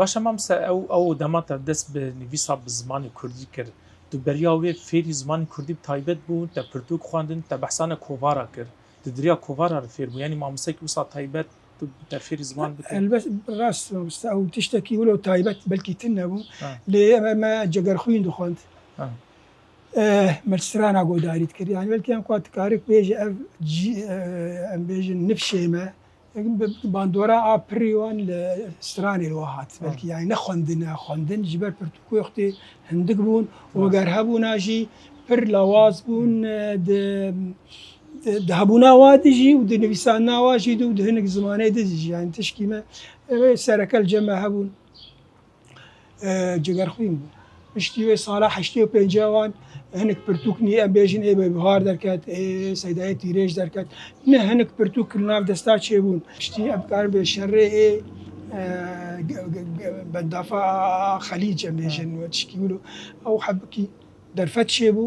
باشە مامۆستا ئەو دەماتە دەست بە نویسا بە زمانی کوردی کرد تو بەریا وێ فێری زمانی کوردی تایبەت بوو تە پرتوک خواندن تە بەحسانە کۆڤارا کرد ددریا کۆڤارا فێر بوو ینی مامۆستایەکی وسا تایبەت تە فێری زمان بکە ڕاست مامۆستا ئەو تشتێکی ولو تایبەت بەلکی تر نەبوو لێ ئەمە جەگەرخوێن دەخواند مەرجستران ئاگۆداریت کرد یانی بەلکیان کواتکارێک بێژە ئەم بێژن نفشێمە باندۆرا ئاپڕیوان لە سترانێ لەوە هات بەلکی یانی نەخواندنە خواندن ji ber pirtûkê xtê hindik bûn وەگەر هەبوونا jî pir lawaz bûn di hebûna wa de jî û di nivîsandina wa jî de û di hinek zimanê de jî yani tişkî me sereke li cem me hebûn cigerxwîn bû. Piştî wê sala heştê û pêncê wan hinek pirtûk nî em bêjin ê bihar derket ê seydayê tîrêj derket ne hinek pirtûk li nav desta çêbûn piştî em dikarin bê şerê ê bendafa xelîc em bêjin we tişkî wilo ew hebikî derfet çêbû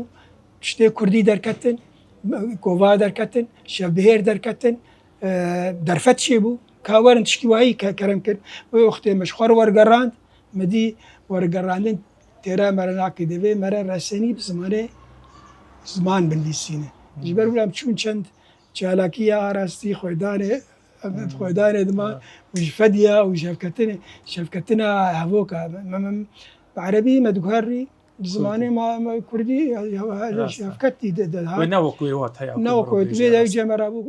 tiştê kurdî derketin kova derketin şevbihêr derketin derfet çêbû ka werin tişkî wahî kerem kir wê wextê me ji xwe re wergerand me dî wergerandin têra me re nakê divê me re resênî bi zimanê ziman binivîsîne ji ber wî em çûn çend çalakiya arastî xwedanê xwedanê dima û ji fediya û şevketina hevoka bi erebî me diguherî di zimanê Kurdî şevketî de wê ne wekû wê wat heye ne wekû wê de ew cem re bû